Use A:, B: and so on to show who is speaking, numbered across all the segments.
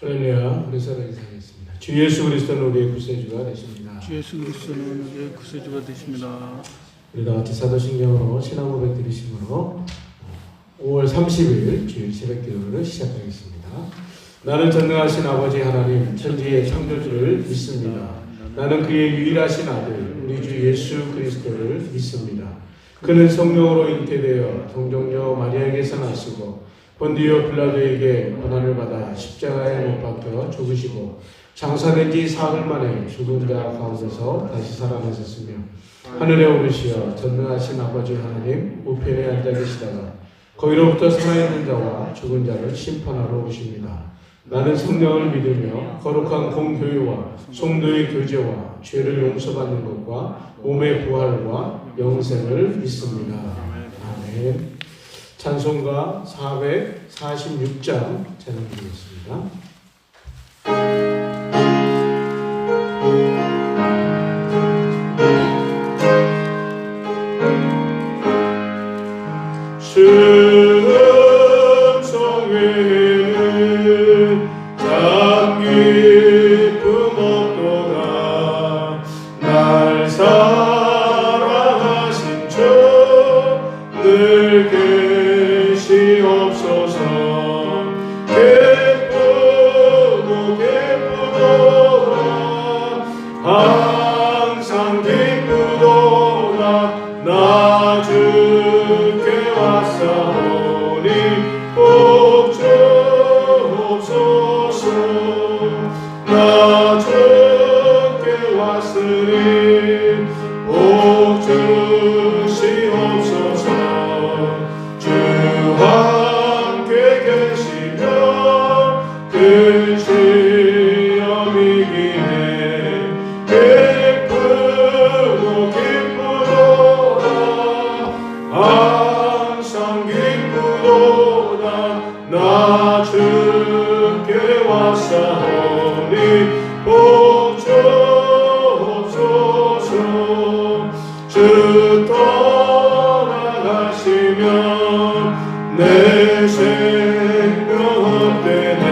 A: 할렐루야. 우리 서로 인사하겠습니다. 주 예수 그리스도는 우리의 구세주가 되십니다.
B: 주 예수 그리스도는 우리의 구세주가 되십니다.
A: 우리 다 같이 사도신경으로 신앙 고백 드리심으로 5월 30일 주일 새벽 기도를 시작하겠습니다. 나는 전능하신 아버지 하나님 천지의 창조주를 믿습니다. 나는 그의 유일하신 아들 우리 주 예수 그리스도를 믿습니다. 그는 성령으로 잉태되어 동정녀 마리아에게서 나시고 본디오 빌라도에게 고난을 받아 십자가에 못 박혀 죽으시고 장사된 지 사흘 만에 죽은 자 가운데서 다시 살아나셨으며 하늘에 오르시어 전능하신 아버지 하나님 우편에 앉아 계시다가 거기로부터 살아있는 자와 죽은 자를 심판하러 오십니다. 나는 성령을 믿으며 거룩한 공교회와 성도의 교제와 죄를 용서받는 것과 몸의 부활과 영생을 믿습니다. 아멘. 찬송가 446장 찬양드리겠습니다. 숨성회는 참 기쁨 없도다. 날 사랑하신 주 늘 계시옵소서. 기쁘도다 항상 기쁘도다. 나 주께 왔사오니 복 주옵소서. 나 주께 왔으니 복 주시옵소서. 주와 함께 계시며 그 시험 이기네. 기쁘도다 항상 기쁘도다. 나 주께 왔사오니 복 주옵소서. 주 떠나가시면 내 생명 헛되네.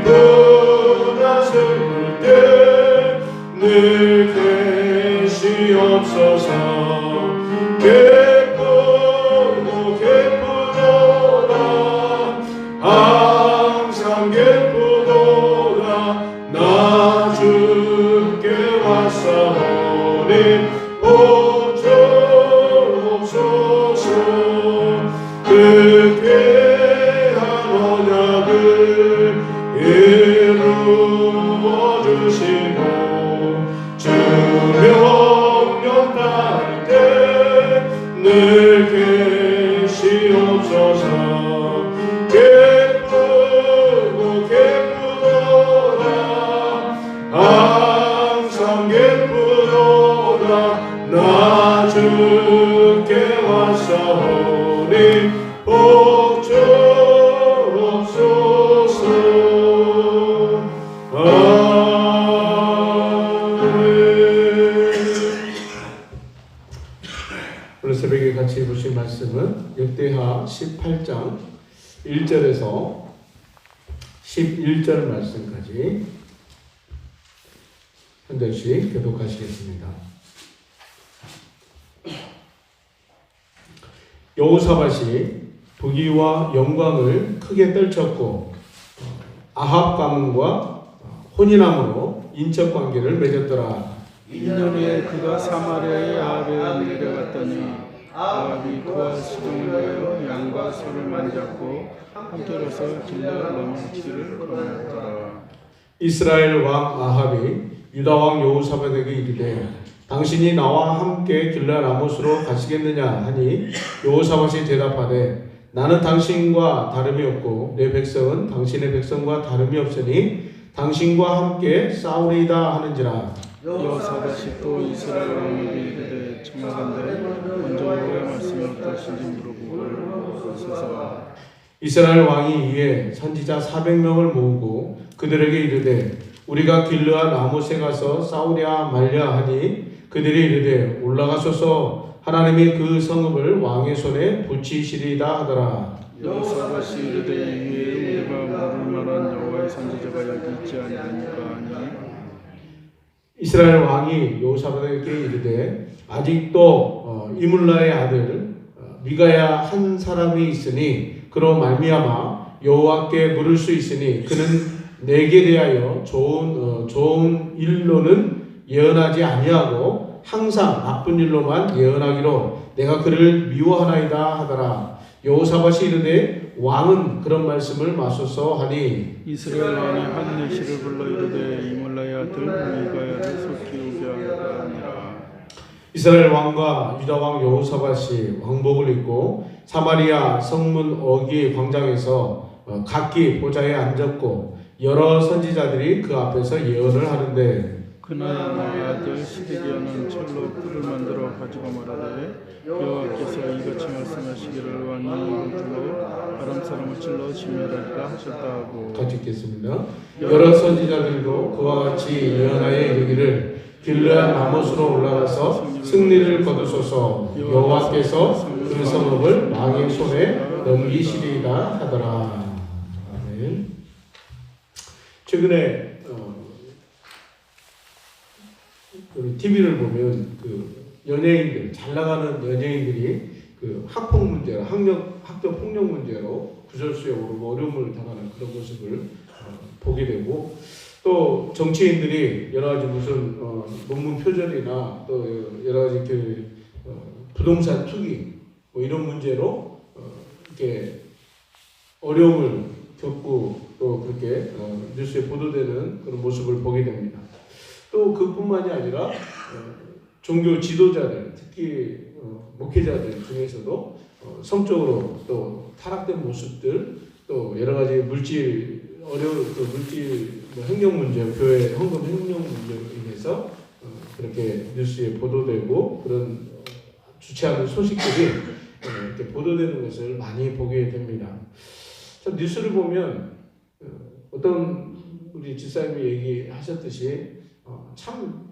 A: 기쁘다 슬플 때 늘 계시옵소서. 기쁘도다 항상 기쁘도다. 나 주께 왔사오니 복 주옵소서. 그 귀한 언약을 이루어 주시고 주 명령 따를 때 늘 계시옵소서. 기쁘도다 항상 기쁘도다. 나 주께 왔사오니 복 주옵소서. 오늘 새벽에 같이 보실 말씀은 역대하 18장 1절에서 11절 말씀까지 한 절씩 교독하시겠습니다. 여호사밧이 부귀와 영광을 크게 떨쳤고 아합 가문과 혼인함으로 인척 관계를 맺었더라.
B: 2년 후에 그가 사마리아의 아합에 내려갔더니 아합이 그와 시동을 하여 양과 소를 만졌고 함께 가서 길르앗 넘치기를 거행하더라.
A: 이스라엘 왕 아합이 유다 왕 여호사밧에게 이르되 당신이 나와 함께 길르앗 라못으로 가시겠느냐 하니 여호사밧이 대답하되 나는 당신과 다름이 없고 내 백성은 당신의 백성과 다름이 없으니 당신과 함께 싸우리이다 하는지라.
B: 여호사밧이 또 이스라엘 왕에게 이르되 청하건대 먼저 여호와의 말씀이 어떠신지 물어보고 하소서.
A: 이스라엘 왕이 이에 선지자 400명을 모으고 그들에게 이르되 우리가 길르앗 라못에 가서 싸우랴 말랴 하니 그들이 이르되 올라가소서 하나님이 그 성읍을 왕의 손에 붙이시리이다 하더라.
B: 여호사밧이 이르되 이에 우리가 물을 만한 여호와의 선지자가 여기 있지 아니하니까 하니
A: 이스라엘 왕이 여호사밧에게 이르되 아직도 이물라의 아들 미가야 한 사람이 있으니 그로 말미암아 여호와께 물을 수 있으니 그는 내게 대하여 좋은 일로는 예언하지 아니하고 항상 나쁜 일로만 예언하기로 내가 그를 미워하나이다 하더라. 여호사밧이 이르되 왕은 그런 말씀을 마소서 하니
B: 이스라엘 왕이 한 내시를 불러 이르되 이물라의 아들 미가야를 속히 오게 하니라.
A: 이스라엘 왕과 유다 왕 여호사밧이 왕복을 입고 사마리아 성문 어기 광장에서 각기 보좌에 앉았고 여러 선지자들이 그 앞에서 예언을 하는데
B: 그나야의 아들 시드기야는 철로 뿔을 만들어 가지고 말하되 여호와께서 이같이 말씀하시기를 왕이 왕들로 아람 사람을 찔러 진멸할까 하셨다 하고
A: 같이 읽겠습니다. 여러 선지자들도 그와 같이 예언하여 이르기를 길르앗 라못으로 올라가서 승리를 거두소서 여호와께서 그 성읍을 왕의 손에 넘기시리이다 하더라. 아멘. 최근에 TV를 보면 연예인들 잘 나가는 연예인들이 학폭 문제로 학교 폭력 문제로 구설수에 오르고 어려움을 당하는 그런 모습을 보게 되고 또 정치인들이 여러 가지 무슨 논문 표절이나 또 여러 가지 부동산 투기 뭐 이런 문제로 이렇게 어려움을 겪고 또 그렇게 뉴스에 보도되는 그런 모습을 보게 됩니다. 또 그뿐만이 아니라 종교 지도자들 특히 목회자들 중에서도 성적으로 또 타락된 모습들 또 여러 가지 물질 행정 문제, 교회 헌금 행정 문제로 인해서 그렇게 뉴스에 보도되고 그런 주체하는 소식들이 이렇게 보도되는 것을 많이 보게 됩니다. 참 뉴스를 보면 어떤 우리 집사님이 얘기하셨듯이 참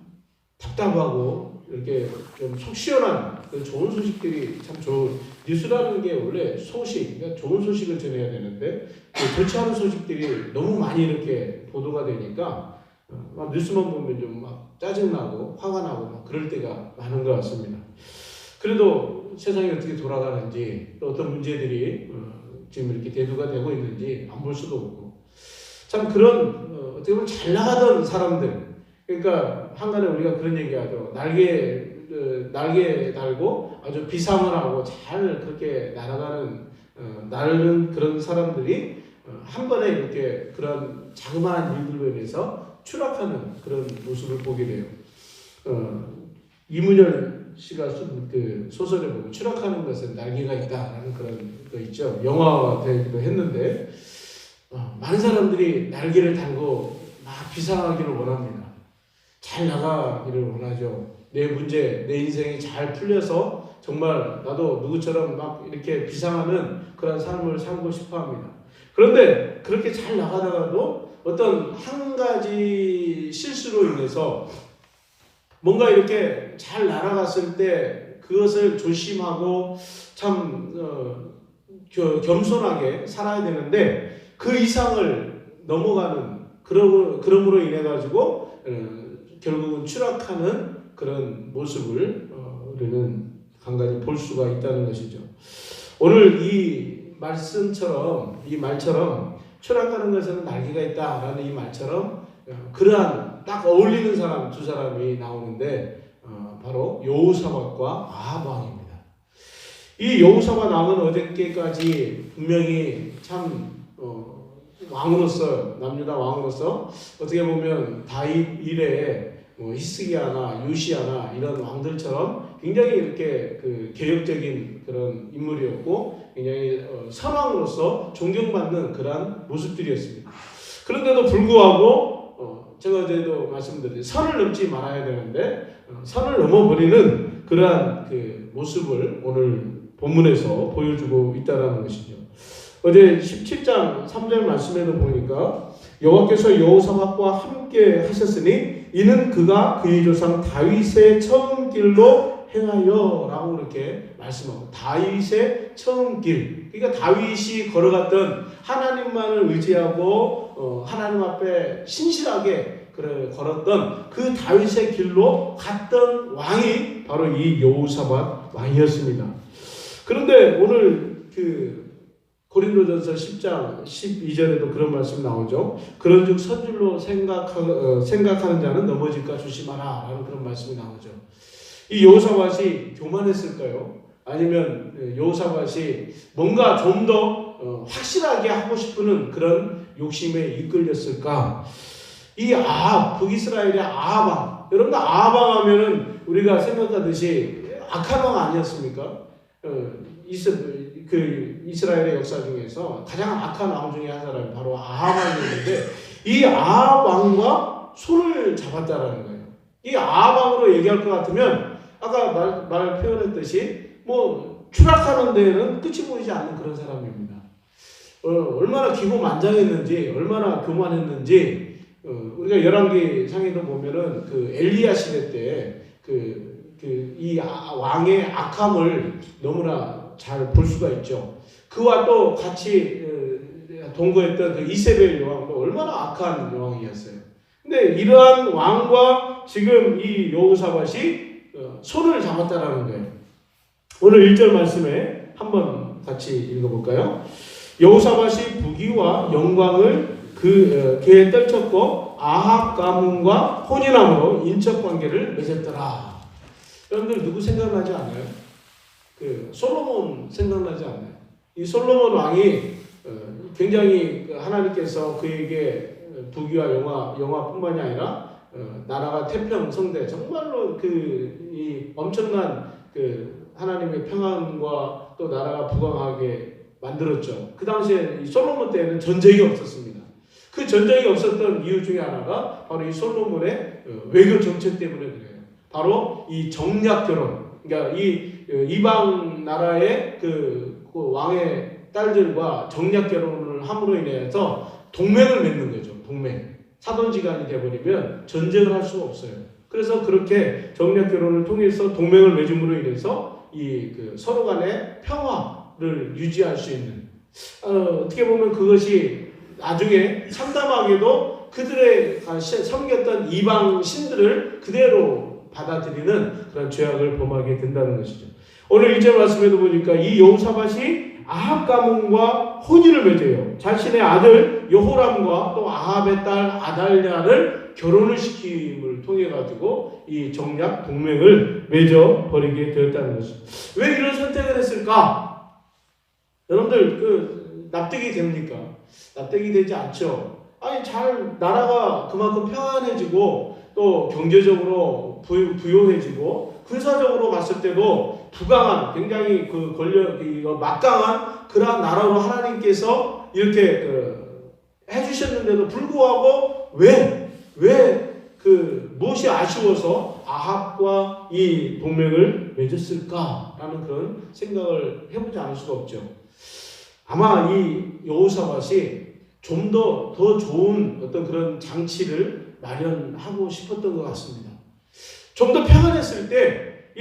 A: 답답하고 이렇게 좀 속 시원한 좋은 소식들이 참 좋은 뉴스라는 게 원래 소식, 그러니까 좋은 소식을 전해야 되는데 좋지 않은 소식들이 너무 많이 이렇게 보도가 되니까 막 뉴스만 보면 좀 막 짜증나고 화가 나고 막 그럴 때가 많은 것 같습니다. 그래도 세상이 어떻게 돌아가는지 또 어떤 문제들이 지금 이렇게 대두가 되고 있는지 안 볼 수도 없고 참 그런 어떻게 보면 잘 나가던 사람들 그러니까 한간에 우리가 그런 얘기하죠. 날개 달고 아주 비상을 하고 잘 그렇게 날는 그런 사람들이 한 번에 이렇게 그런 자그마한 일들로 인해서 추락하는 그런 모습을 보게 돼요. 이문열 씨가 쓴 그 소설에 보면 추락하는 것은 날개가 있다라는 그런 거 있죠. 영화가 되기도 했는데 많은 사람들이 날개를 달고 막 비상하기를 원합니다. 잘 나가기를 원하죠. 내 문제, 내 인생이 잘 풀려서 정말 나도 누구처럼 막 이렇게 비상하는 그런 삶을 살고 싶어 합니다. 그런데 그렇게 잘 나가다가도 어떤 한 가지 실수로 인해서 뭔가 이렇게 잘 날아갔을 때 그것을 조심하고 참 겸손하게 살아야 되는데 그 이상을 넘어가는 그럼으로 인해 가지고 결국은 추락하는 그런 모습을 우리는 간간히 볼 수가 있다는 것이죠. 오늘 이 말씀처럼 이 말처럼 추락하는 것에는 날개가 있다라는 이 말처럼 그러한 딱 어울리는 사람 두 사람이 나오는데 바로 여호사밧과 아합 왕입니다. 이 여호사밧 왕은 어저께까지 분명히 참 왕으로서 남유다 왕으로서 어떻게 보면 다윗 이래에 히스기야나 요시야나 이런 왕들처럼 굉장히 이렇게 개혁적인 그런 인물이었고 굉장히 선왕으로서 존경받는 그러한 모습들이었습니다. 그런데도 불구하고 제가 어제도 말씀드렸듯이 선을 넘지 말아야 되는데 선을 넘어버리는 그러한 그 모습을 오늘 본문에서 보여주고 있다는 것이죠. 어제 17장 3절 말씀에도 보니까 여호와께서 여호사밧과 함께 하셨으니 이는 그가 그의 조상 다윗의 처음 길로 행하여라고 이렇게 말씀하고 다윗의 처음 길, 그러니까 다윗이 걸어갔던 하나님만을 의지하고 하나님 앞에 신실하게 걸었던 그 다윗의 길로 갔던 왕이 바로 이 여호사밧 왕이었습니다. 그런데 오늘 고린도전서 10장 12절에도 그런 말씀 나오죠. 그런즉 선줄로 생각하는 자는 넘어질까 조심하라 라는 그런 말씀이 나오죠. 이 여호사밧이 교만했을까요? 아니면 여호사밧이 뭔가 좀 더 확실하게 하고 싶은 그런 욕심에 이끌렸을까? 이 아합, 북이스라엘의 아합 왕, 여러분들 아합 왕 하면은 우리가 생각하듯이 악한 왕 아니었습니까? 이스라엘의 역사 중에서 가장 악한 왕 중에 한 사람이 바로 아합 왕이었는데 이 아합 왕과 손을 잡았다라는 거예요. 이 아합 왕으로 얘기할 것 같으면 아까 말 표현했듯이 뭐 추락하는 데에는 끝이 보이지 않는 그런 사람입니다. 얼마나 기고만장했는지, 얼마나 교만했는지 우리가 열왕기 상에도 보면은 엘리야 시대 때 이 왕의 악함을 너무나 잘 볼 수가 있죠. 그와 또 같이 동거했던 이세벨 여왕도 얼마나 악한 여왕이었어요. 근데 이러한 왕과 지금 이 여호사밧이 손을 잡았다라는 거예요. 오늘 1절 말씀에 한번 같이 읽어볼까요? 여호사밧이 부귀와 영광을 그에 떨쳤고 아합 가문과 혼인함으로 인척 관계를 맺었더라. 여러분들 누구 생각나지 않아요? 솔로몬 생각나지 않아요? 이 솔로몬 왕이 굉장히 하나님께서 그에게 부귀와 영화뿐만이 아니라 나라가 태평성대 정말로 이 엄청난 하나님의 평안과 또 나라가 부강하게 만들었죠. 그 당시에 이 솔로몬 때에는 전쟁이 없었습니다. 그 전쟁이 없었던 이유 중에 하나가 바로 이 솔로몬의 외교 정책 때문에 그래요. 바로 이 정략 결혼, 그러니까 이 이방 나라의 그 왕의 딸들과 정략 결혼을 함으로 인해서 동맹을 맺는 거죠. 동맹. 사돈지간이 되어버리면 전쟁을 할 수가 없어요. 그래서 그렇게 정략 결혼을 통해서 동맹을 맺음으로 인해서 서로 간의 평화를 유지할 수 있는, 어떻게 보면 그것이 나중에 참담하게도 그들의 섬겼던 이방 신들을 그대로 받아들이는 그런 죄악을 범하게 된다는 것이죠. 오늘 1절 말씀에도 보니까 이 여호사밧이 아합 가문과 혼인을 맺어요. 자신의 아들 여호람과 또 아합의 딸 아달랴를 결혼을 시킴을 통해 가지고 이 정략 동맹을 맺어 버리게 되었다는 것이죠. 왜 이런 선택을 했을까? 여러분들 납득이 됩니까? 납득이 되지 않죠. 아니 나라가 그만큼 평안해지고 또 경제적으로 부유해지고 군사적으로 봤을 때도 부강한 굉장히 막강한 그러한 나라로 하나님께서 이렇게 해주셨는데도 불구하고 무엇이 아쉬워서 아합과 이 동맹을 맺었을까라는 그런 생각을 해보지 않을 수가 없죠. 아마 이 여호사밧이 좀 더 좋은 어떤 그런 장치를 마련하고 싶었던 것 같습니다. 좀 더 평안했을 때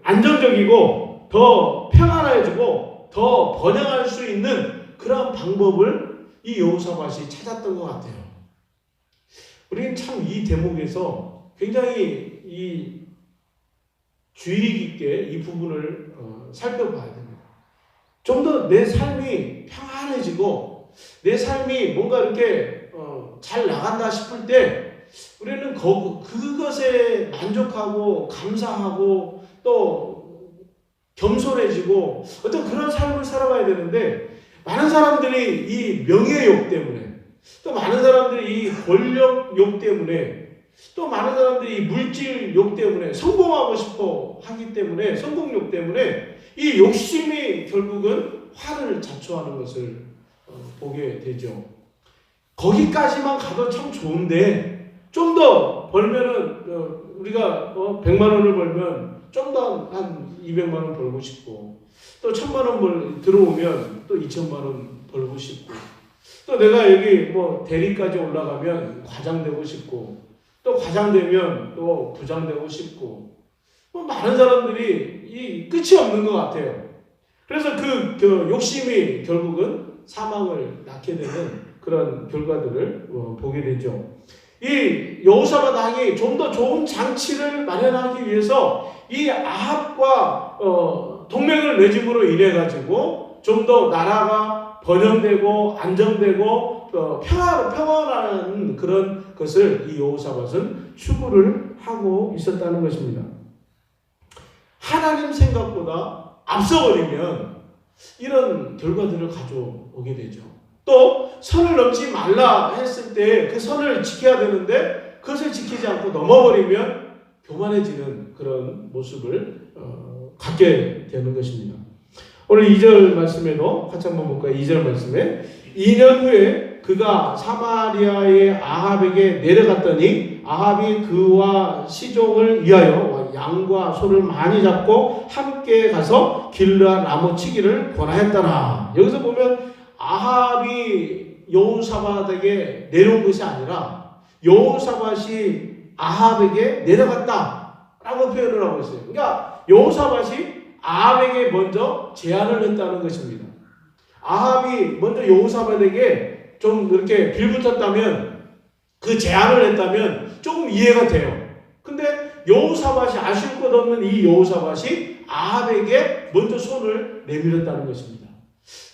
A: 안정적이고 더 평안해지고 더 번영할 수 있는 그런 방법을 이 여호사밧이 찾았던 것 같아요. 우리는 참 이 대목에서 굉장히 이 주의 깊게 이 부분을 살펴봐야 됩니다. 좀 더 내 삶이 평안해지고 내 삶이 뭔가 이렇게 잘 나간다 싶을 때 우리는 그것에 만족하고 감사하고 또 겸손해지고 어떤 그런 삶을 살아가야 되는데, 많은 사람들이 이 명예욕 때문에, 또 많은 사람들이 이 권력욕 때문에, 또 많은 사람들이 이 물질욕 때문에, 성공하고 싶어 하기 때문에, 성공욕 때문에 이 욕심이 결국은 화를 자초하는 것을 보게 되죠. 거기까지만 가도 참 좋은데 좀 더 벌면은 우리가 100만 원을 벌면 좀 더 한 200만 원 벌고 싶고, 또 1000만 원 들어오면 또 2000만 원 벌고 싶고, 또 내가 여기 대리까지 올라가면 과장 되고 싶고, 또 과장 되면 또 부장 되고 싶고, 많은 사람들이 이 끝이 없는 것 같아요. 그래서 그 욕심이 결국은 사망을 낳게 되는 그런 결과들을 보게 되죠. 이 여호사밧 왕이 좀 더 좋은 장치를 마련하기 위해서 이 아합과 동맹을 맺음으로 인해 가지고 좀 더 나라가 번영되고 안정되고 평안한 그런 것을 이 여호사밧은 추구를 하고 있었다는 것입니다. 하나님 생각보다 앞서버리면 이런 결과들을 가져오게 되죠. 또 선을 넘지 말라 했을 때 그 선을 지켜야 되는데 그것을 지키지 않고 넘어버리면 교만해지는 그런 모습을 갖게 되는 것입니다. 오늘 2절 말씀에도 같이 한번 볼까요? 2절 말씀에 2년 후에 그가 사마리아의 아합에게 내려갔더니 아합이 그와 시종을 위하여 양과 소를 많이 잡고 함께 가서 길르앗 나무 치기를 권하였더라. 여기서 보면 아합이 여호사밧에게 내려온 것이 아니라 여호사밧이 아합에게 내려갔다라고 표현을 하고 있어요. 그러니까 여호사밧이 아합에게 먼저 제안을 했다는 것입니다. 아합이 먼저 여호사밧에게 좀 이렇게 빌붙었다면, 그 제안을 했다면 조금 이해가 돼요. 근데 여호사밧이 아쉬울 것 없는 이 여호사밧이 아합에게 먼저 손을 내밀었다는 것입니다.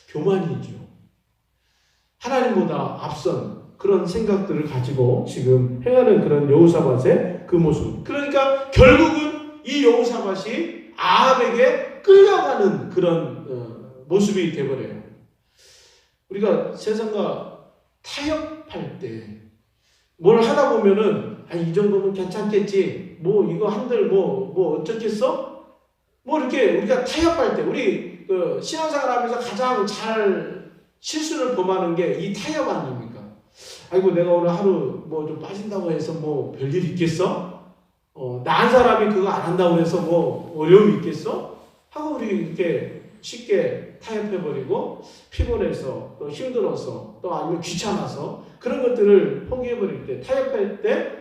A: 교만이죠. 하나님보다 앞선 그런 생각들을 가지고 지금 행하는 그런 여호사밧의 그 모습. 그러니까 결국은 이 여호사밧이 아합에게 끌려가는 그런 모습이 되어버려요. 우리가 세상과 타협할 때 뭘 하다 보면은 이 정도면 괜찮겠지. 뭐 이거 한들 뭐 어쩌겠어? 뭐 이렇게 우리가 타협할 때 우리 신앙생활하면서 가장 잘 실수를 범하는 게 이 타협 아닙니까? 아이고 내가 오늘 하루 뭐 좀 빠진다고 해서 뭐 별일 있겠어? 나은 사람이 그거 안 한다고 해서 뭐 어려움이 있겠어? 하고 우리 이렇게 쉽게 타협해버리고 피곤해서 또 힘들어서 또 아니면 귀찮아서 그런 것들을 포기해버릴 때, 타협할 때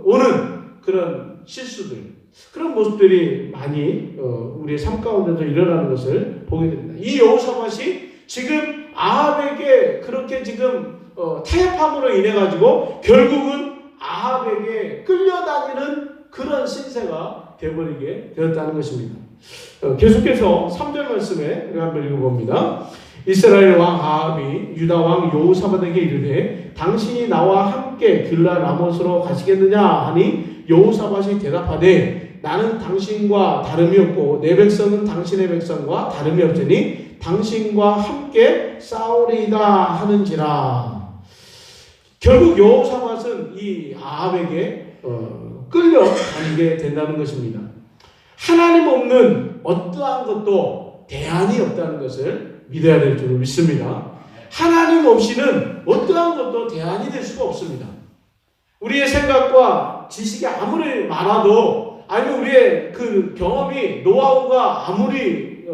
A: 오는 그런 실수들, 그런 모습들이 많이 우리의 삶 가운데서 일어나는 것을 보게 됩니다. 이 여호사밧이 지금 아합에게 그렇게 지금 타협함으로 인해 가지고 결국은 아합에게 끌려다니는 그런 신세가 되어버리게 되었다는 것입니다. 계속해서 3절 말씀에 우리가 한번 읽어봅니다. 이스라엘 왕 아합이 유다 왕 여호사밧에게 이르되 당신이 나와 함께 길르앗 라못으로 가시겠느냐 하니 여호사밧이 대답하되 나는 당신과 다름이 없고 내 백성은 당신의 백성과 다름이 없으니 당신과 함께 싸우리이다 하는지라. 결국 여호사밧은 이 아합에게 끌려다니게 된다는 것입니다. 하나님 없는 어떠한 것도 대안이 없다는 것을 믿어야 될 줄 믿습니다. 하나님 없이는 어떠한 것도 대안이 될 수가 없습니다. 우리의 생각과 지식이 아무리 많아도, 아니면 우리의 그 경험이, 노하우가 아무리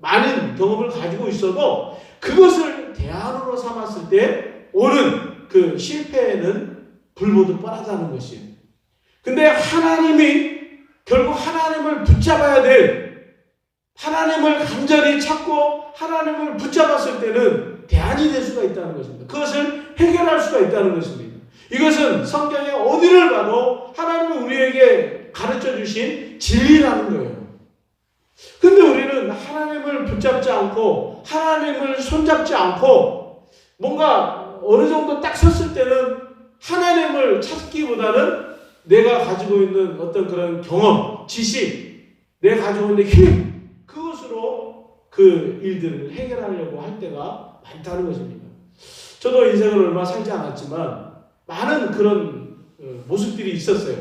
A: 많은 경험을 가지고 있어도 그것을 대안으로 삼았을 때 오는 그 실패에는 불보듯 뻔하다는 것이에요. 근데 하나님이 결국 하나님을 붙잡아야 될, 하나님을 간절히 찾고 하나님을 붙잡았을 때는 대안이 될 수가 있다는 것입니다. 그것을 해결할 수가 있다는 것입니다. 이것은 성경에 어디를 봐도 하나님은 우리에게 가르쳐 주신 진리라는 거예요. 근데 우리는 하나님을 붙잡지 않고 하나님을 손잡지 않고 뭔가 어느 정도 딱 섰을 때는 하나님을 찾기보다는 내가 가지고 있는 어떤 그런 경험, 지식, 내가 가지고 있는 힘, 그것으로 그 일들을 해결하려고 할 때가 많다는 것입니다. 저도 인생을 얼마 살지 않았지만 많은 그런 모습들이 있었어요.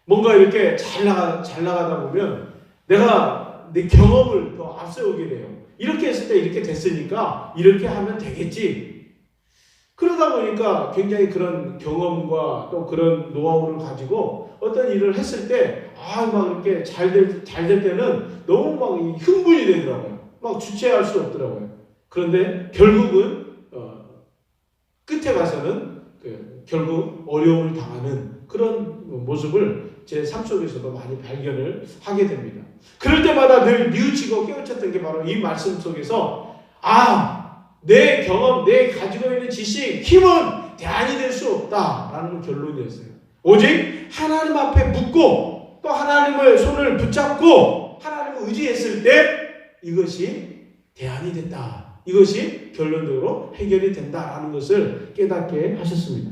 A: 뭔가 이렇게 잘 나가다 보면 내가 내 경험을 더 앞세우게 돼요. 이렇게 했을 때 이렇게 됐으니까 이렇게 하면 되겠지. 그러다 보니까 굉장히 그런 경험과 또 그런 노하우를 가지고 어떤 일을 했을 때, 막 이렇게 잘 될 때는 너무 막 흥분이 되더라고요. 막 주체할 수 없더라고요. 그런데 결국은, 끝에 가서는 결국 어려움을 당하는 그런 모습을 제 삶 속에서도 많이 발견을 하게 됩니다. 그럴 때마다 늘 뉘우치고 깨우쳤던 게 바로 이 말씀 속에서 내 경험, 내 가지고 있는 지식, 힘은 대안이 될 수 없다라는 결론이었어요. 오직 하나님 앞에 묻고 또 하나님의 손을 붙잡고 하나님을 의지했을 때 이것이 대안이 됐다. 이것이 결론적으로 해결이 된다라는 것을 깨닫게 하셨습니다.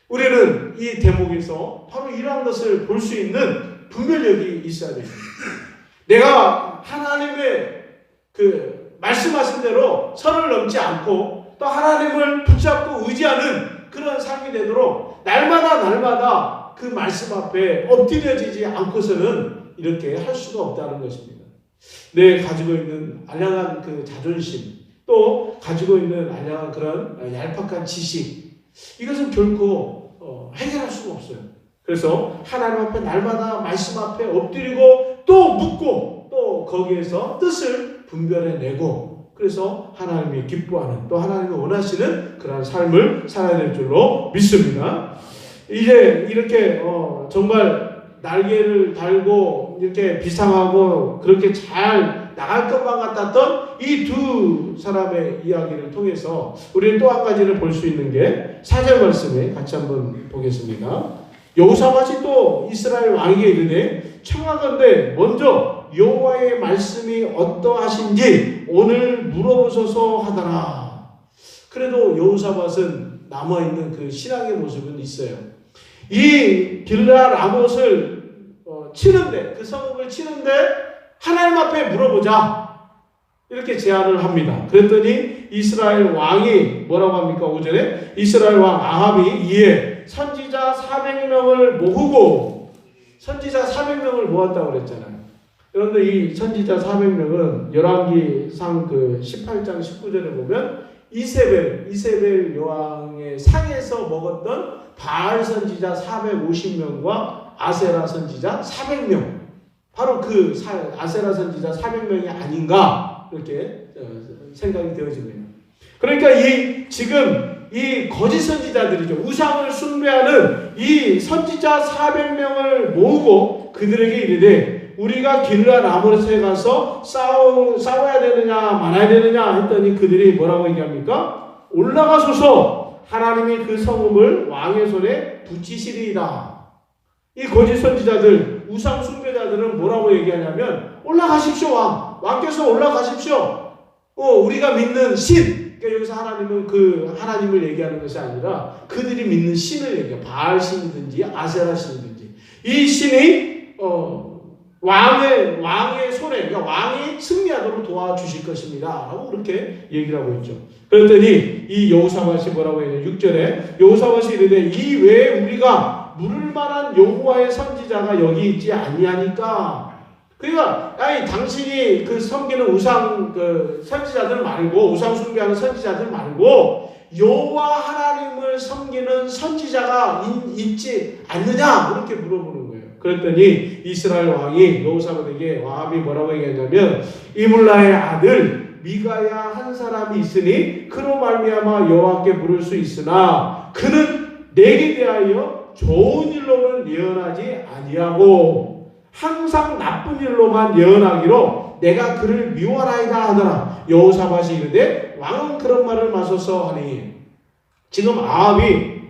A: 우리는 이 대목에서 바로 이러한 것을 볼 수 있는 분별력이 있어야 됩니다. 내가 하나님의 말씀하신 대로 선을 넘지 않고 또 하나님을 붙잡고 의지하는 그런 삶이 되도록 날마다 그 말씀 앞에 엎드려지지 않고서는 이렇게 할 수가 없다는 것입니다. 내 가지고 있는 알량한 그 자존심, 또 가지고 있는 알량한 그런 얄팍한 지식, 이것은 결코 해결할 수가 없어요. 그래서 하나님 앞에 날마다 말씀 앞에 엎드리고 또 묻고 또 거기에서 뜻을 분별해내고 그래서 하나님이 기뻐하는 또 하나님이 원하시는 그러한 삶을 살아야 될 줄로 믿습니다. 이제 이렇게 정말 날개를 달고 이렇게 비상하고 그렇게 잘 나갈 것만 같았던 이 두 사람의 이야기를 통해서 우리는 또 한 가지를 볼 수 있는 게 4절 말씀에 같이 한번 보겠습니다. 여호사밧이 또 이스라엘 왕에게 이르되 청하건대 먼저 여호와의 말씀이 어떠하신지 오늘 물어보소서 하더라. 그래도 여호사밧은 남아있는 그 신앙의 모습은 있어요. 이 길르앗 라못을 치는데, 그 성읍을 치는데 하나님 앞에 물어보자 이렇게 제안을 합니다. 그랬더니 이스라엘 왕이 뭐라고 합니까? 5절에 이스라엘 왕 아합이 이에 선지자 400명을 모으고, 선지자 400명을 모았다고 그랬잖아요. 그런데 이 선지자 400명은 열왕기상 그 18장 19절에 보면 이세벨 여왕의 상에서 먹었던 바알 선지자 450명과 아세라 선지자 400명, 바로 그 아세라 선지자 400명이 아닌가 이렇게 생각이 되어집니다. 그러니까 지금 이 거짓 선지자들이죠. 우상을 숭배하는 이 선지자 400명을 모으고 그들에게 이르되 우리가 길르앗 라못에 가서 싸워야 되느냐 말아야 되느냐 했더니 그들이 뭐라고 얘기합니까? 올라가소서 하나님이 그 성읍을 왕의 손에 붙이시리이다. 이 거짓 선지자들, 우상 숭배자들은 뭐라고 얘기하냐면 올라가십시오 왕께서 올라가십시오. 우리가 믿는 신, 그러니까 여기서 하나님은 그 하나님을 얘기하는 것이 아니라 그들이 믿는 신을 얘기해요. 바알 신이든지 아세라 신이든지 이 신이 왕의 손에, 그러니까 왕이 승리하도록 도와주실 것입니다 라고 그렇게 얘기를 하고 있죠. 그랬더니 이 여호사밧이 뭐라고 해요? 6절에 여호사밧이 이르되 이 외에 우리가 물을 만한 여호와의 선지자가 여기 있지 아니하니까. 그러니까 당신이 그 섬기는 우상 선지자들 말고, 우상 숭배하는 선지자들 말고 여호와 하나님을 섬기는 선지자가 있지 않느냐 그렇게 물어보는 거예요. 그랬더니 이스라엘 왕이 여호사밧에게 아합이 뭐라고 얘기하냐면 이물라의 아들 미가야 한 사람이 있으니 그로 말미암아 여호와께 물을 수 있으나 그는 내게 대하여 좋은 일로는 예언하지 아니하고 항상 나쁜 일로만 예언하기로 내가 그를 미워하나이다 하더라. 여호사밧이 이르되 왕은 그런 말을 마소서 하니. 지금 아합이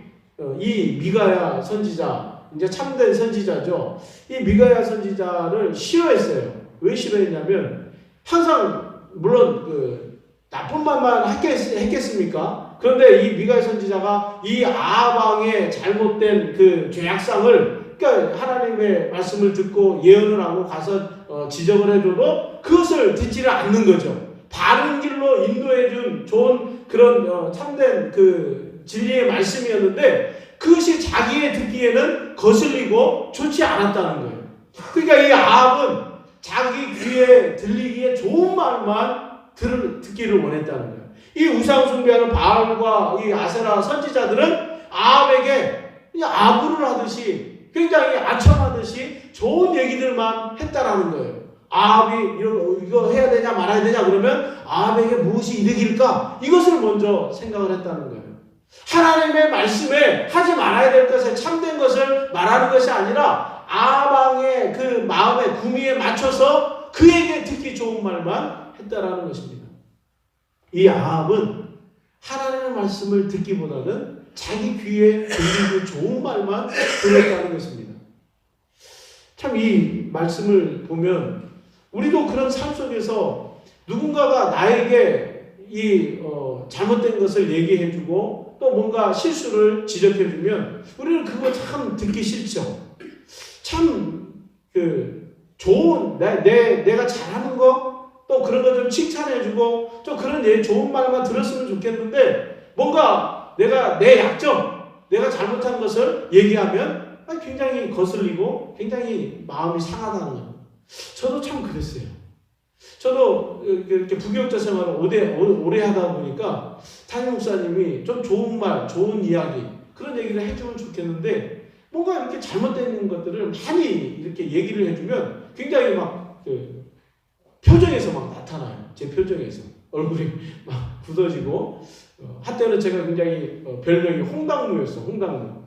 A: 이 미가야 선지자, 이제 참된 선지자죠. 이 미가야 선지자를 싫어했어요. 왜 싫어했냐면 항상 물론 나쁜 말만 했겠습니까? 그런데 이 미가야 선지자가 이 아합 왕의 잘못된 그 죄악상을, 그러니까 하나님의 말씀을 듣고 예언을 하고 가서 지적을 해줘도 그것을 듣지를 않는 거죠. 바른 길로 인도해준 좋은 그런 참된 그 진리의 말씀이었는데 그것이 자기의 듣기에는 거슬리고 좋지 않았다는 거예요. 그러니까 이 아합은 자기 귀에 들리기에 좋은 말만 듣기를 원했다는 거예요. 이 우상 숭배하는 바알과 이 아세라 선지자들은 아합에게 아부를 하듯이 굉장히 아첨하듯이 좋은 얘기들만 했다라는 거예요. 아합이 이거 해야 되냐 말아야 되냐 그러면 아합에게 무엇이 이득일까? 이것을 먼저 생각을 했다는 거예요. 하나님의 말씀에 하지 말아야 될 것에 참된 것을 말하는 것이 아니라 아방의 그 마음의 구미에 맞춰서 그에게 듣기 좋은 말만 했다라는 것입니다. 이 아합은 하나님의 말씀을 듣기보다는 자기 귀에 들리기 좋은 말만 들었다는 것입니다. 참 이 말씀을 보면 우리도 그런 삶 속에서 누군가가 나에게 이 잘못된 것을 얘기해주고 또 뭔가 실수를 지적해주면 우리는 그거 참 듣기 싫죠. 참 좋은 내가 잘하는 거 또 그런 거 좀 칭찬해주고 또 그런 좋은 말만 들었으면 좋겠는데 뭔가 내가 내 약점, 내가 잘못한 것을 얘기하면 굉장히 거슬리고 굉장히 마음이 상하다는 거예요. 저도 참 그랬어요. 저도 이렇게 부교육자 생활을 오래 하다 보니까 담임 목사님이 좀 좋은 말, 좋은 이야기 그런 얘기를 해주면 좋겠는데 뭔가 이렇게 잘못된 것들을 많이 이렇게 얘기를 해주면 굉장히 막 표정에서 막 나타나요. 제 표정에서 얼굴이 막 굳어지고 한때는 제가 굉장히 별명이 홍당무였어. 홍당무.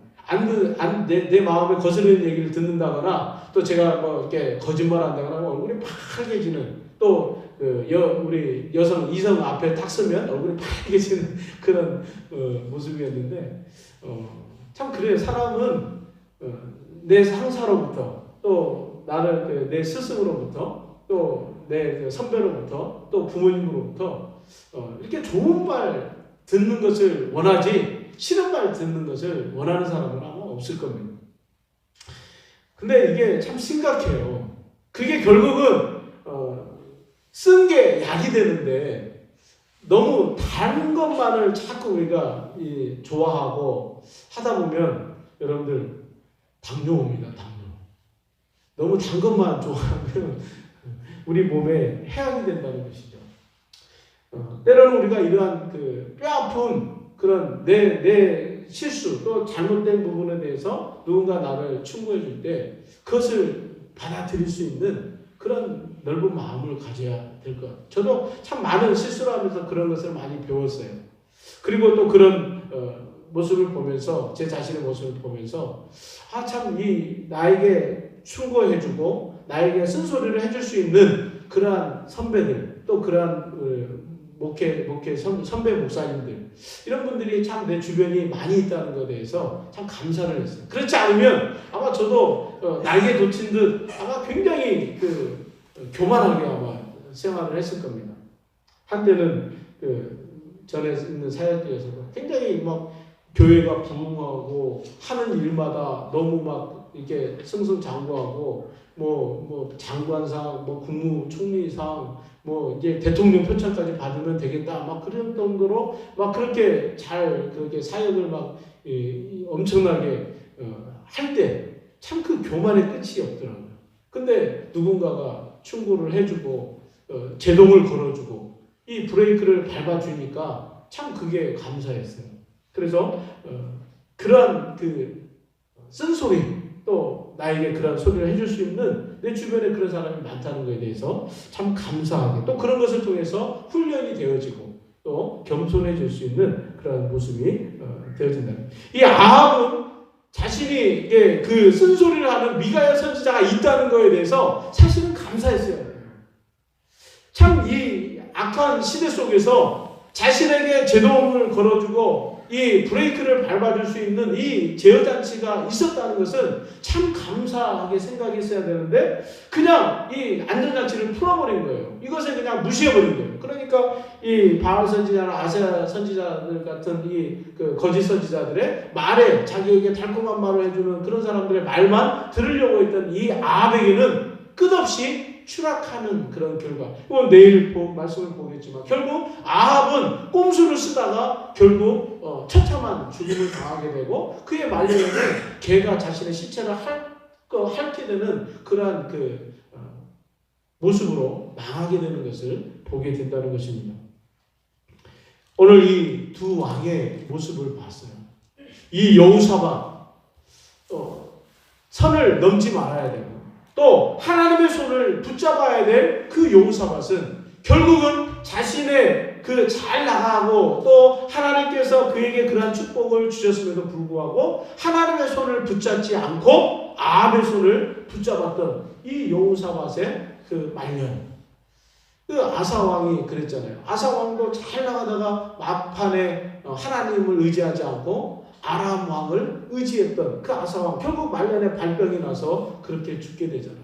A: 내 마음에 거스르는 얘기를 듣는다거나 또 제가 뭐 이렇게 거짓말한다거나 얼굴이 파래지는 또 우리 이성 앞에 딱 서면 얼굴이 파래지는 그런 모습이었는데 참 그래요. 사람은 내 상사로부터 또 나를 내 스승으로부터 또 내 선배로부터 또 부모님으로부터 이렇게 좋은 말 듣는 것을 원하지 싫은 말 듣는 것을 원하는 사람은 아마 없을 겁니다. 근데 이게 참 심각해요. 그게 결국은 쓴 게 약이 되는데 너무 다른 것만을 자꾸 우리가 좋아하고 하다 보면 여러분들 당뇨 옵니다. 당뇨. 너무 단 것만 좋아하면 우리 몸에 해악이 된다는 것이죠. 때로는 우리가 이러한 뼈아픈 그런 내 실수 또 잘못된 부분에 대해서 누군가 나를 충고해 줄 때 그것을 받아들일 수 있는 그런 넓은 마음을 가져야 될 것 같아요. 저도 참 많은 실수를 하면서 그런 것을 많이 배웠어요. 그리고 또 그런 모습을 보면서 제 자신의 모습을 보면서 참 나에게 충고해주고 나에게 쓴소리를 해줄 수 있는 그러한 선배들 또 그러한 목회 선배 목사님들 이런 분들이 참 내 주변이 많이 있다는 것에 대해서 참 감사를 했어요. 그렇지 않으면 아마 저도 날개 돋친 듯 아마 굉장히 교만하게 아마 생활을 했을 겁니다. 한때는 전에 있는 사역교에서도 굉장히 막 교회가 부흥하고 하는 일마다 너무 막 이렇게 승승장구하고 뭐 장관상, 뭐 국무총리상, 뭐 이제 대통령 표창까지 받으면 되겠다. 막 그런 정도로 막 그렇게 사역을 막 엄청나게 할 때 참 그 교만의 끝이 없더라고요. 근데 누군가가 충고를 해주고 제동을 걸어주고 이 브레이크를 밟아주니까 참 그게 감사했어요. 그래서 그러한 쓴소리 또 나에게 그런 소리를 해줄 수 있는 내 주변에 그런 사람이 많다는 것에 대해서 참 감사하게 또 그런 것을 통해서 훈련이 되어지고 또 겸손해질 수 있는 그런 모습이 되어진다. 이 아합은 자신이 그 쓴소리를 하는 미가야 선지자가 있다는 것에 대해서 사실은 감사했어요. 참 이 악한 시대 속에서 자신에게 제동을 걸어주고 이 브레이크를 밟아줄 수 있는 이 제어장치가 있었다는 것은 참 감사하게 생각했어야 되는데 그냥 이 안전장치를 풀어버린 거예요. 이것을 그냥 무시해버린 거예요. 그러니까 이 바알 선지자나 아세아 선지자들 같은 거짓 선지자들의 말에 자기에게 달콤한 말을 해주는 그런 사람들의 말만 들으려고 했던 이 아합에게는 끝없이 추락하는 그런 결과. 내일 말씀을 보겠지만 결국 아합은 꼼수를 쓰다가 결국 처참한 죽음을 당하게 되고 그의 말년에는 개가 자신의 시체를 핥게 되는 그러한 모습으로 망하게 되는 것을 보게 된다는 것입니다. 오늘 이 두 왕의 모습을 봤어요. 이 여호사밧 선을 넘지 말아야 되고 또 하나님의 손을 붙잡아야 될 그 여호사밧은 결국은 자신의 잘 나가고 또 하나님께서 그에게 그러한 축복을 주셨음에도 불구하고 하나님의 손을 붙잡지 않고 아합의 손을 붙잡았던 이 여호사밧의 그 말년. 그 아사 왕이 그랬잖아요. 아사 왕도 잘 나가다가 막판에 하나님을 의지하지 않고 아람 왕을 의지했던 그 아사 왕, 결국 말년에 발병이 나서 그렇게 죽게 되잖아요.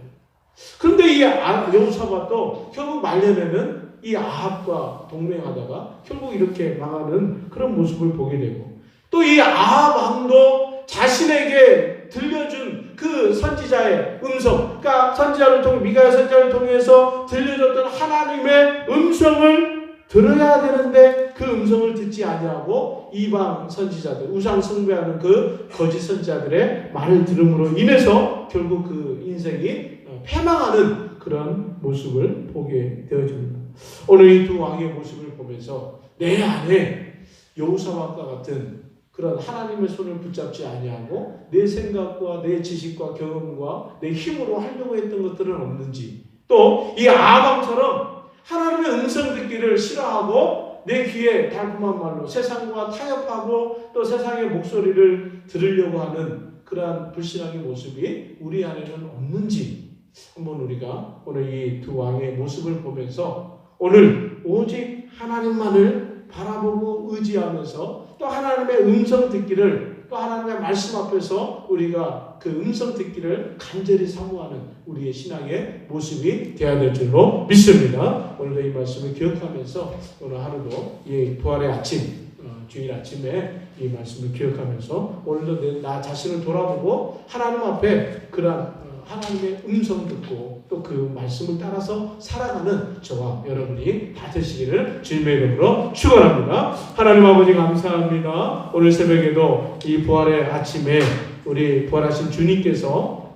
A: 그런데 이 여호사밧도 결국 말년에는 이 아합과 동맹하다가 결국 이렇게 망하는 그런 모습을 보게 되고, 또 이 아합 왕도 자신에게 들려준 그 선지자의 음성, 그러니까 선지자를 통해 미가야 선지자를 통해서 들려줬던 하나님의 음성을 들어야 되는데 그 음성을 듣지 아니하고 이방 선지자들, 우상 숭배하는 그 거짓 선지자들의 말을 들음으로 인해서 결국 그 인생이 패망하는 그런 모습을 보게 되어집니다. 오늘 이 두 왕의 모습을 보면서 내 안에 여호사밧과 같은 그런 하나님의 손을 붙잡지 아니하고 내 생각과 내 지식과 경험과 내 힘으로 하려고 했던 것들은 없는지, 또 이 아합왕처럼 하나님의 음성 듣기를 싫어하고 내 귀에 달콤한 말로 세상과 타협하고 또 세상의 목소리를 들으려고 하는 그러한 불신앙의 모습이 우리 안에는 없는지 한번 우리가 오늘 이 두 왕의 모습을 보면서 오늘 오직 하나님만을 바라보고 의지하면서 또 하나님의 음성 듣기를, 또 하나님의 말씀 앞에서 우리가 그 음성 듣기를 간절히 사모하는 우리의 신앙의 모습이 되어야 될 줄로 믿습니다. 오늘도 이 말씀을 기억하면서 오늘 하루도 이 부활의 아침, 주일 아침에 이 말씀을 기억하면서 오늘도 나 자신을 돌아보고 하나님 앞에 그러한 하나님의 음성 듣고 또 그 말씀을 따라서 살아가는 저와 여러분이 다 되시기를 주님의 이름으로 축원합니다. 하나님 아버지 감사합니다. 오늘 새벽에도 이 부활의 아침에 우리 부활하신 주님께서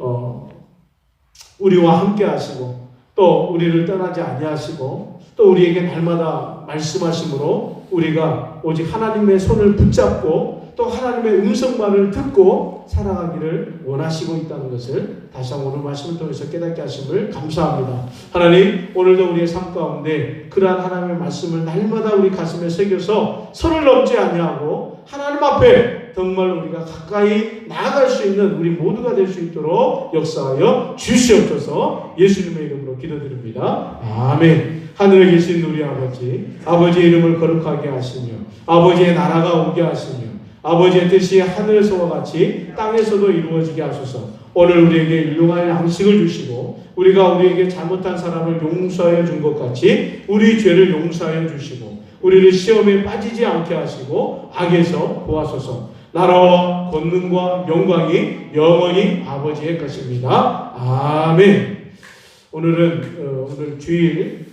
A: 우리와 함께 하시고 또 우리를 떠나지 아니하시고 또 우리에게 날마다 말씀하심으로 우리가 오직 하나님의 손을 붙잡고 또 하나님의 음성만을 듣고 살아가기를 원하시고 있다는 것을 다시 한번 오늘 말씀을 통해서 깨닫게 하심을 감사합니다. 하나님, 오늘도 우리의 삶 가운데 그러한 하나님의 말씀을 날마다 우리 가슴에 새겨서 선을 넘지 아니하고 하나님 앞에 정말 우리가 가까이 나아갈 수 있는 우리 모두가 될 수 있도록 역사하여 주시옵소서. 예수님의 이름으로 기도드립니다. 아멘. 하늘에 계신 우리 아버지, 아버지의 이름을 거룩하게 하시며 아버지의 나라가 오게 하시며 아버지의 뜻이 하늘에서와 같이 땅에서도 이루어지게 하소서. 오늘 우리에게 일용할 양식을 주시고 우리가 우리에게 잘못한 사람을 용서하여 준 것 같이 우리 죄를 용서하여 주시고 우리를 시험에 빠지지 않게 하시고 악에서 구하소서. 나라와 권능과 영광이 영원히 아버지의 것입니다. 아멘. 오늘 주일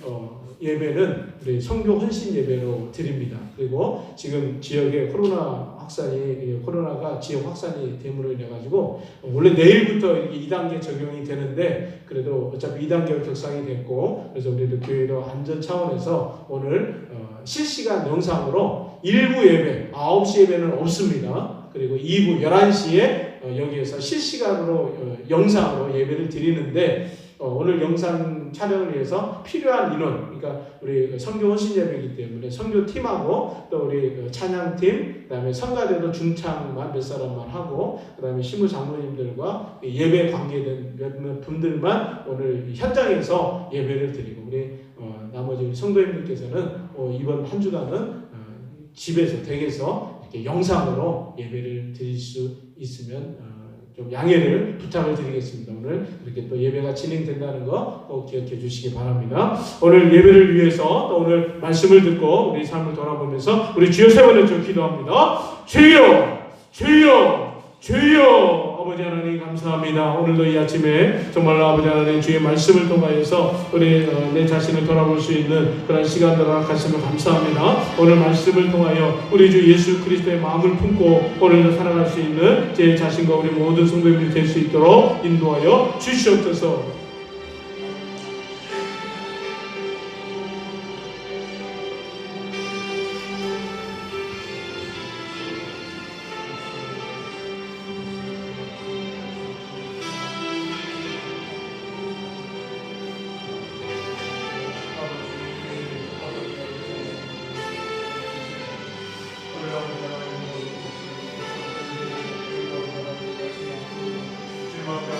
A: 예배는 우리 선교 헌신 예배로 드립니다. 그리고 지금 지역에 코로나가 지역 확산이 됨으로 인해 가지고 원래 내일부터 이게 2단계 적용이 되는데 그래도 어차피 2단계로 격상이 됐고 그래서 우리도 교회도 안전 차원에서 오늘 실시간 영상으로 1부 예배 9시 예배는 없습니다. 그리고 2부 11시에 여기에서 실시간으로 영상으로 예배를 드리는데 오늘 영상 촬영을 위해서 필요한 인원, 그러니까 우리 선교 헌신 예배이기 때문에 선교팀하고 또 우리 찬양팀, 그다음에 성가대도 중창만 몇 사람만 하고 그다음에 신부 장로님들과 예배 관계된 몇몇 분들만 오늘 현장에서 예배를 드리고 우리 나머지 성도님들께서는 이번 한 주간은 집에서 댁에서 이렇게 영상으로 예배를 드릴 수 있으면 좀 양해를 부탁을 드리겠습니다. 오늘 이렇게 또 예배가 진행된다는 거 꼭 기억해 주시기 바랍니다. 오늘 예배를 위해서 또 오늘 말씀을 듣고 우리 삶을 돌아보면서 우리 주여 세 번을 좀 기도합니다. 주여, 주여, 주여. 아버지 하나님 감사합니다. 오늘도 이 아침에 정말로 아버지 하나님 주의 말씀을 통하여서 우리 내 자신을 돌아볼 수 있는 그런 시간들을 허락하시면 감사합니다. 오늘 말씀을 통하여 우리 주 예수 그리스도의 마음을 품고 오늘도 살아갈 수 있는 제 자신과 우리 모든 성도님들이 될 수 있도록 인도하여 주시옵소서. 주님 앞에